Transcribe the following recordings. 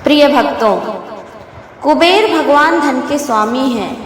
प्रिय भक्तों, कुबेर भगवान धन के स्वामी हैं।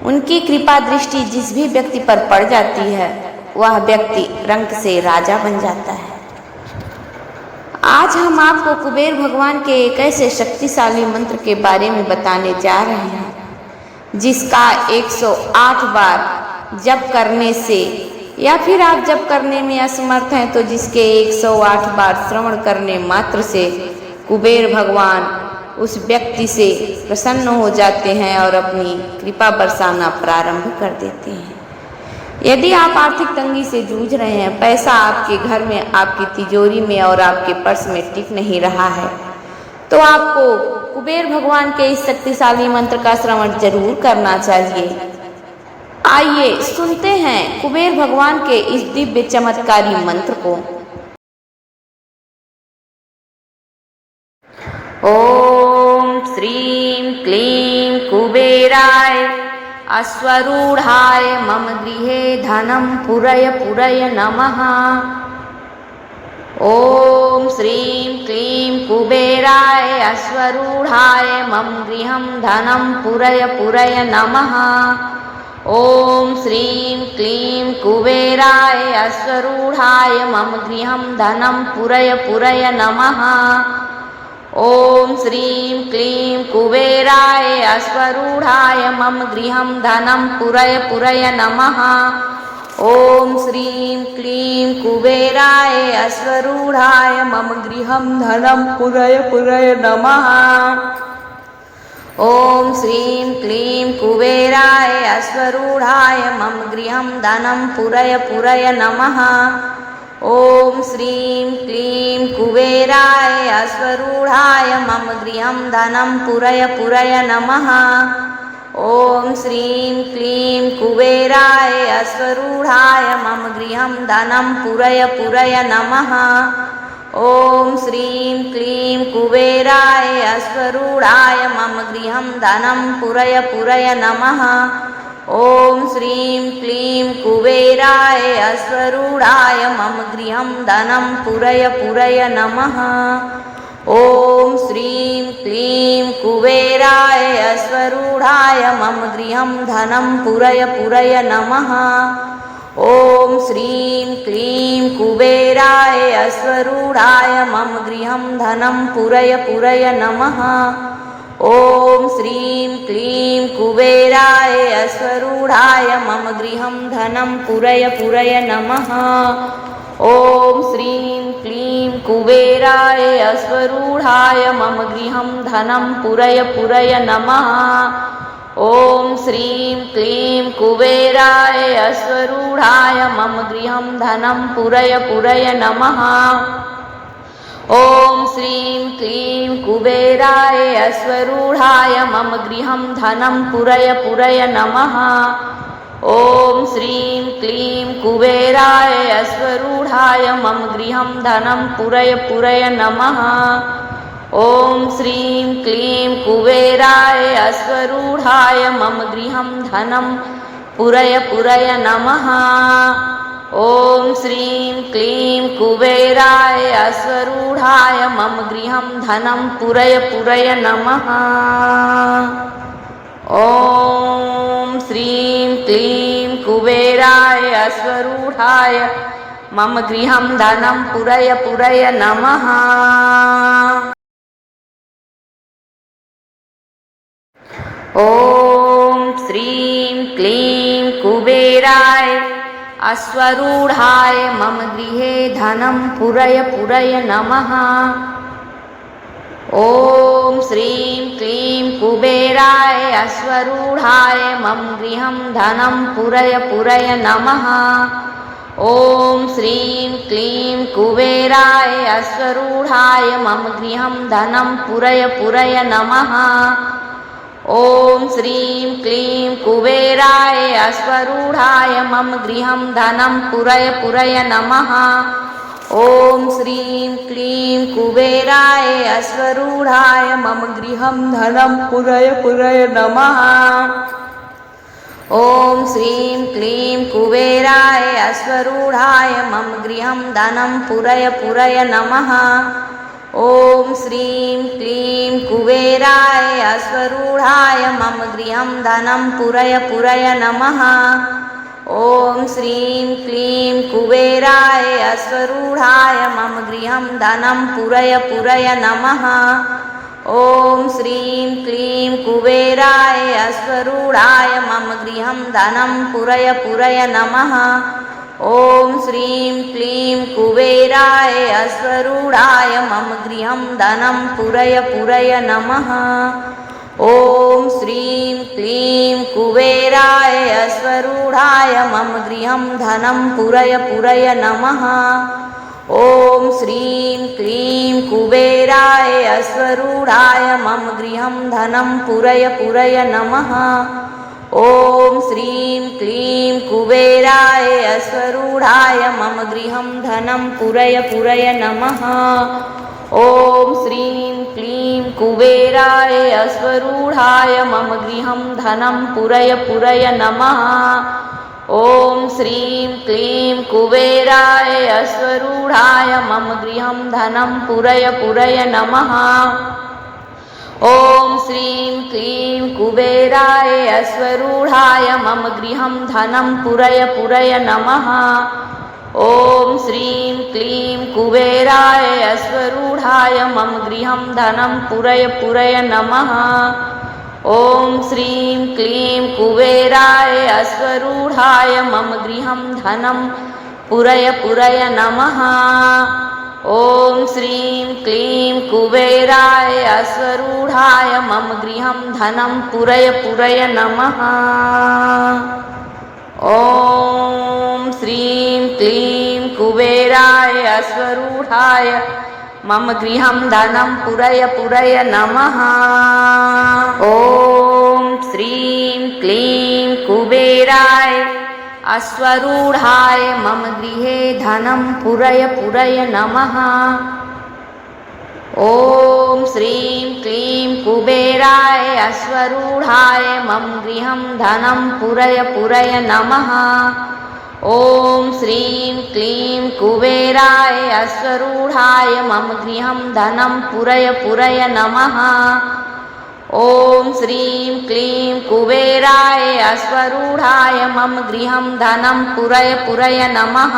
उनकी कृपा दृष्टि जिस भी व्यक्ति पर पड़ जाती है वह व्यक्ति रंग से राजा बन जाता है। आज हम आपको कुबेर भगवान के एक ऐसे शक्तिशाली मंत्र के बारे में बताने जा रहे हैं जिसका 108 बार जप करने से या फिर आप जप करने में असमर्थ हैं तो जिसके 108 बार श्रवण करने मात्र से कुबेर भगवान उस व्यक्ति से प्रसन्न हो जाते हैं और अपनी कृपा बरसाना प्रारंभ कर देते हैं। यदि आप आर्थिक तंगी से जूझ रहे हैं, पैसा आपके घर में, आपकी तिजोरी में और आपके पर्स में टिक नहीं रहा है, तो आपको कुबेर भगवान के इस शक्तिशाली मंत्र का श्रवण जरूर करना चाहिए। आइए सुनते हैं कुबेर भगवान के इस दिव्य चमत्कारी मंत्र को। ओम श्रीं क्लीं कुबेराय अश्वरूढ़ाय मम गृहे धनं पुरय पुरय नमः। ओम श्रीं क्लीं कुबेराय अश्वरूढ़ाय मम गृहं धनं पुरय पुरय नमः। ओम श्रीं क्लीं कुबेराय अश्वरूढ़ाय मम गृहं धनं पुरय पुरय नमः। ओम श्रीं क्लीं कुबेराय अश्वरूढ़ाय मम गृहं धनं पुरय पुरय नमः। ओम श्रीं क्लीं कुबेराय अश्वरूढ़ाय मम गृहं धनं पुरय पुरय नमः। ओम श्रीं क्लीं कुबेराय अश्वरूढ़ाय मम गृहं धनं पुरय पुरय नमः। ओम श्रीं क्लीं कुबेराय अश्वरूढ़ाय मम गृहं धनं पुरय पुरय नमः। ओम श्रीं क्लीं कुबेराय अश्वरूढ़ाय मम गृहं धनं पुरय पुरय नमः। ओम श्रीं क्लीं कुबेराय अश्वरूढ़ाय मम गृहं धनं पुरय पुरय नमः। ओम श्रीं क्लीं कुबेराय अश्वरूढ़ाय मम गृहं धनं पुरय पुरय नमः। ओम श्रीं क्लीं कुबेराय अश्वरूढ़ाय मम गृहं धनं पुरय पुरय नमः। ओम श्रीं क्लीं कुबेराय अश्वरूढ़ाय मम गृहं धनं पुरय पुरय नमः। ओम श्रीं क्लीं कुबेराय अश्वरूढ़ाय मम गृहं धनं पुरय पुरय नमः। ओम श्रीं क्लीं कुबेराय अश्वरूढ़ाय मम गृहं धनं पुरय पुरय नमः। ओम श्रीं क्लीं कुबेराय अश्वरूढ़ाय मम गृहं धनं पुरय पुरय नमः। ओम श्रीं क्लीं कुबेराय अश्वरूढ़ाय मम गृहं धनं पुरय पुरय नमः। ओम श्रीं क्लीं कुबेराय अश्वरूढ़ाय मम गृहं धनं पुरय पुरय नमः। ओम श्रीं क्लीं कुबेराय अश्वरूढ़ाय मम गृहं धनं पुरय पुरय नमः। ओम श्रीं क्लीं कुबेराय अश्वरूढ़ाय मम गृहं धनं पुरय पुरय नमः। ओम श्रीं क्लीं कुबेराय अश्वरूढ़ाय मम गृहं धनं पुरय पुरय नमः। ओम श्रीं क्लीं कुबेराय अश्वरूढ़ाय मम गृहे धनं पुरय पुरय नमः। ओम श्रीं क्लीं कुबेराय अश्वरूढ़ाय मम गृहं धनं पुरय पुरय नमः। ओम श्रीं क्लीं कुबेराय अश्वरूढ़ाय मम गृहं धनं पुरय पुरय नमः। ओम श्रीं क्लीं कुबेराय अश्वरूढ़ाय मम गृहं धनं पुरय पुरय नमः। ओम श्रीं क्लीं कुबेराय अश्वरूढ़ाय मम गृहं धनं पुरय पुरय नमः। ओम श्रीं क्लीं कुबेराय अश्वरूढ़ाय मम गृहं धनं पुरय पुरय नमः। ओम श्रीं क्लीं कुबेराय अश्वरूढाय मम गृहं धनं पूरय पूरय नमः। ॐ श्रीं क्लीं कुबेराय अश्वरूढाय मम गृहं धनं पूरय पूरय नमः। ॐ श्रीं क्लीं कुबेराय अश्वरूढाय मम गृहं धनं पूरय पूरय नमः। ॐ श्रीं क्लीं कुबेराय अश्वरूढाय मम गृहं धनं पूरय पूरय नमः। ॐ श्रीं क्लीं कुबेराय अश्वरूढाय मम गृहं धनं पूरय पूरय नमः। ॐ श्रीं क्लीं कुबेराय अश्वरूढाय मम गृहं धनं पूरय पूरय नमः। ॐ श्रीं क्लीं कुबेराय अश्वरूढाय मम गृहं धनं पूरय पूरय नमः। ॐ श्रीं क्लीं कुबेराय अश्वरूढाय मम गृहं धनं पूरय पूरय नमः। ॐ श्रीं क्लीं कुबेराय अश्वरूढाय मम गृहं धनं पूरय पूरय नमः। ॐ श्रीं क्लीं कुबेराय अश्वरूढाय मम गृहं धनं पूरय पूरय नमः। ॐ श्रीं क्लीं कुबेराय अश्वरूढाय मम गृहं धनं पूरय पूरय नमः। ॐ श्रीं क्लीं कुबेराय अश्वरूढाय मम गृहं धनं पूरय पूरय नमः। ॐ श्रीं क्लीं कुबेराय अश्वरूढाय मम गृहं धनं पूरय पूरय नमः। ॐ श्रीं क्लीं कुबेराय अश्वरूढाय मम गृहं धनं पूरय पूरय नमः। ॐ श्रीं क्लीं कुबेराय अश्वरूढाय मम गृहे धनं पूरय पूरय नमः। ॐ श्रीं क्लीं कुबेराय अश्वरूढाय मम गृहं धनं पूरय पूरय नमः। ॐ श्रीं क्लीं कुबेराय अश्वरूढाय मम गृहं धनं पूरय पूरय नमः। ॐ श्रीं क्लीं कुबेराय अश्वरूढाय मम गृहं धनं पूरय पूरय नमः।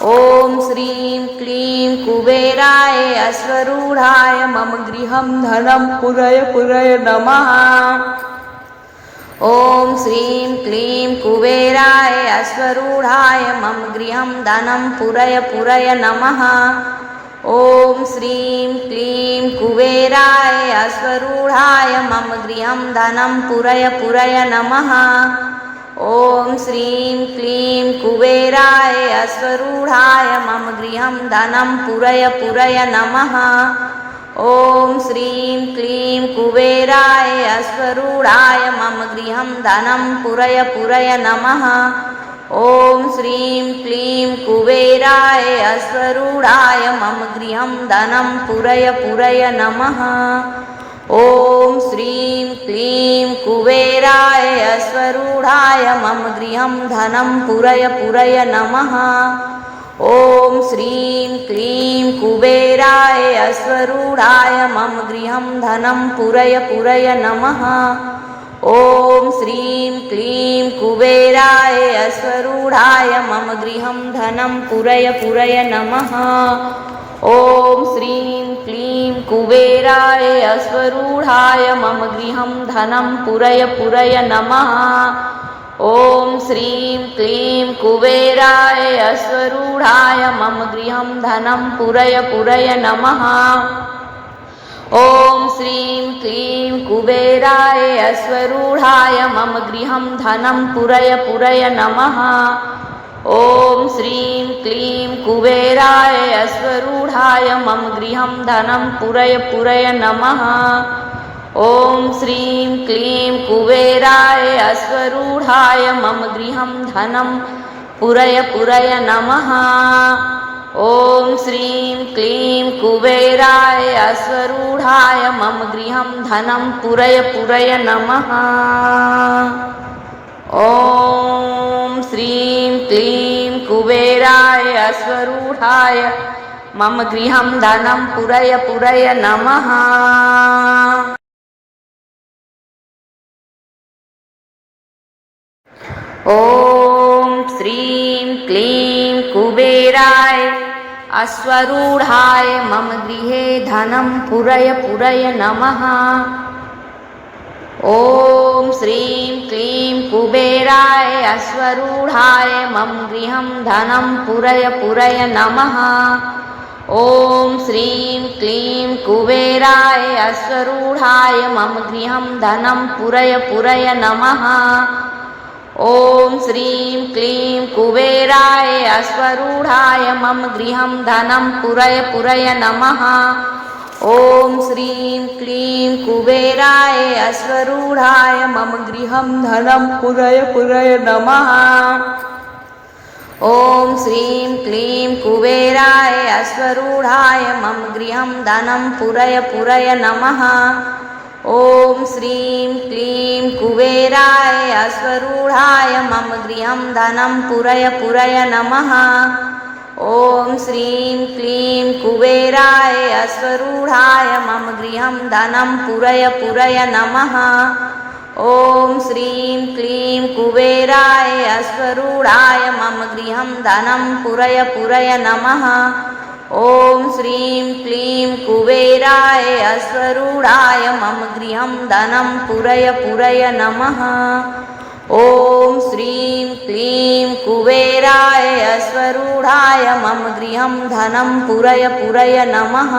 ॐ श्रीं क्लीं कुबेराय अश्वरूढाय मम गृहं धनं पूरय पूरय नमः। ॐ श्रीं क्लीं कुबेराय अश्वरूढाय मम गृहं धनं पूरय पूरय नमः। ॐ श्रीं क्लीं कुबेराय अश्वरूढाय मम गृहं धनं पूरय पूरय नमः। ॐ श्रीं क्लीं कुबेराय अश्वरूढाय मम गृहं धनं पूरय पूरय नमः। ॐ श्रीं क्लीं कुबेराय अश्वरूढाय मम गृहं धनं पूरय पूरय नमः। ॐ श्रीं क्लीं कुबेराय अश्वरूढाय मम गृहं धनं पूरय पूरय नमः। ॐ श्रीं क्लीं कुबेराय अश्वरूढाय मम गृहं धनं पूरय पूरय नमः। ॐ श्रीं क्लीं कुबेराय अश्वरूढाय मम गृहं धनं पूरय पूरय नमः। ॐ श्रीं क्लीं कुबेराय अश्वरूढाय मम गृहं धनं पूरय पूरय नमः। ॐ श्रीं क्लीं कुबेराय अश्वरूढाय मम गृहं धनं पूरय पूरय नमः। ॐ श्रीं क्लीं कुबेराय अश्वरूढाय मम गृहं धनं पूरय पूरय नमः। ॐ श्रीं क्लीं कुबेराय अश्वरूढाय मम गृहं धनं पूरय पूरय नमः। ॐ श्रीं क्लीं कुबेराय अश्वरूढाय मम गृहं धनं पूरय पूरय नमः। ॐ श्रीं क्लीं कुबेराय अश्वरूढाय मम गृहं धनं पूरय पूरय नमः। ॐ श्रीं क्लीं कुबेराय अश्वरूढाय मम गृहं धनं पूरय पूरय नमः। ॐ श्रीं क्लीं कुबेराय अश्वरूढाय मम गृहं धनं पूरय पूरय नमः। ॐ श्रीं क्लीं कुबेराय अश्वरूढाय मम गृहे धनं पुरय पुरय नमः। ॐ श्रीं क्लीं कुबेराय अश्वरूढाय मम गृहं धनं पुरय पुरय नमः। ॐ श्रीं क्लीं कुबेराय अश्वरूढाय मम गृहं धनं पुरय पुरय नमः। ॐ श्रीं क्लीं कुबेराय अश्वरूढाय मम गृहं धनं पुरय पुरय नमः। ॐ श्रीं क्लीं कुबेराय अश्वरूढाय मम गृहं धनं पुरय पुरय नमः। ॐ श्रीं क्लीं कुबेराय अश्वरूढाय मम गृहं धनं पुरय पुरय नमः। ॐ श्रीं क्लीं कुबेराय अश्वरूढाय मम गृहं धनं पुरय पुरय नमः। ॐ श्रीं क्लीं कुबेराय अश्वरूढाय मम गृहं धनं पुरय पुरय नमः। ॐ श्रीं क्लीं कुबेराय अश्वरूढाय मम गृहं धनं पुरय पुरय नमः। ॐ श्रीं क्लीं कुबेराय अश्वरूढाय मम गृहं धनं पुरय पुरय नमः। ॐ श्रीं क्लीं कुबेराय अश्वरूढाय मम गृहं धनं पुरय पुरय नमः।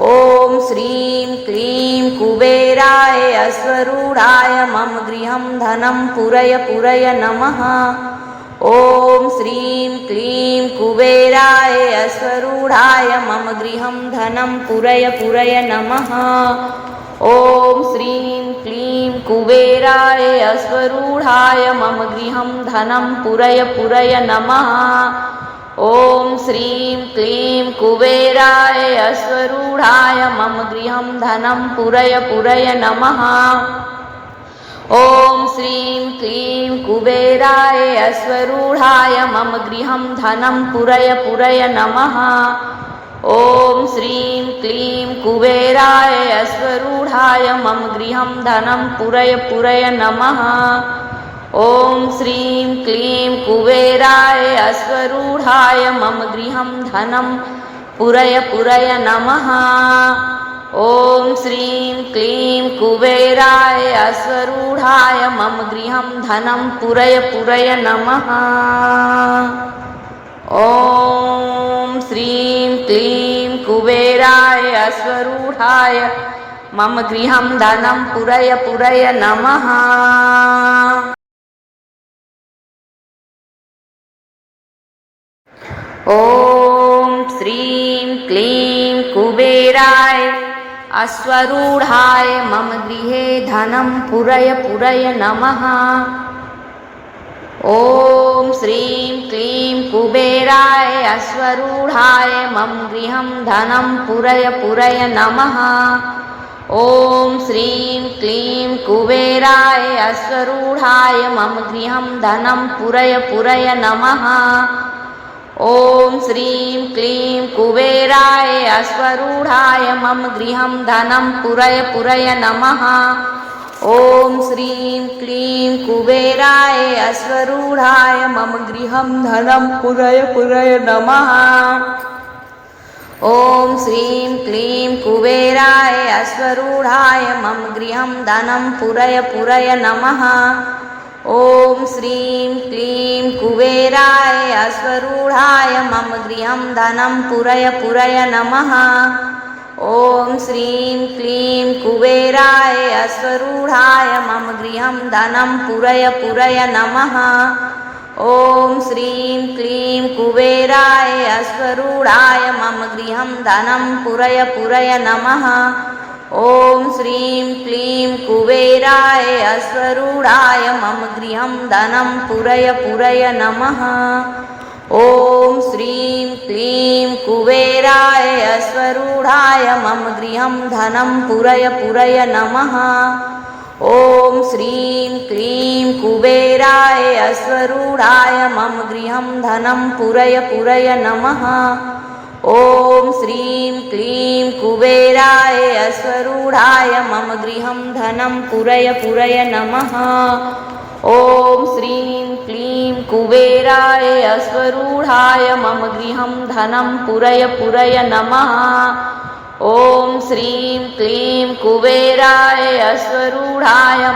ॐ श्रीं क्लीं कुबेराय अश्वरूढाय मम गृहं धनं पुरय पुरय नमः। ॐ श्रीं क्लीं कुबेराय अश्वरूढाय मम गृहं धनं पुरय पुरय नमः। ॐ श्रीं क्लीं कुबेराय अश्वरूढाय मम गृहं धनं पुरय पुरय नमः। ॐ श्रीं क्लीं कुबेराय अश्वरूढाय मम गृहं धनं पुरय पुरय नमः। ॐ श्रीं क्लीं कुबेराय अश्वरूढाय मम गृहं धनं पुरय पुरय नमः। ॐ श्रीं क्लीं कुबेराय अश्वरूढाय मम गृहं धनं पुरय पुरय नमः। ॐ श्रीं क्लीं कुबेराय अश्वरूढाय मम गृहं धनं पुरय पुरय नमः। ॐ श्रीं क्लीं कुबेराय अश्वरूढाय मम गृहं धनं पुरय पुरय नमः। ॐ श्रीं क्लीं कुबेराय अश्वरूढाय मम गृहं धनं पुरय पुरय नमः। ॐ श्रीं क्लीं कुबेराय अश्वरूढाय मम गृहे धनं पुरय पुरय नमः। ॐ श्रीं क्लीं कुबेराय अश्वरूढाय मम गृहं धनं पुरय पुरय नमः। ॐ श्रीं क्लीं कुबेराय अश्वरूढाय मम गृहं धनं पुरय पुरय नमः। ॐ श्रीं क्लीं कुबेराय अश्वरूढाय मम गृहं धनं पुरय पुरय नमः। ॐ श्रीं क्लीं कुबेराय अश्वरूढाय मम गृहं धनं पुरय पुरय नमः। ॐ श्रीं क्लीं कुबेराय अश्वरूढाय मम गृहं धनं पुरय पुरय नमः। ॐ श्रीं क्लीं कुबेराय अश्वरूढाय मम गृहं धनं पुरय पुरय नमः। ॐ श्रीं क्लीं कुबेराय अश्वरूढाय मम गृहं धनं पुरय पुरय नमः। ॐ श्रीं क्लीं कुबेराय अश्वरूढाय मम गृहं धनं पुरय पुरय नमः। ॐ श्रीं क्लीं कुबेराय अश्वरूढाय मम गृहं धनं पुरय पुरय नमः। ॐ श्रीं क्लीं कुबेराय अश्वरूढाय मम गृहं धनं पुरय पुरय नमः। ॐ श्रीं क्लीं कुबेराय अश्वरूढाय मम गृहं धनं पुरय पुरय नमः। ॐ श्रीं क्लीं कुबेराय अश्वरूढाय अश्वरूढाय मम गृहं धनं पुरय पुरय नमः। ॐ श्रीं क्लीं कुबेराय अश्वरूढाय मम गृहं धनं पुरय पुरय नमः। ॐ श्रीं क्लीं कुबेराय अश्वरूढाय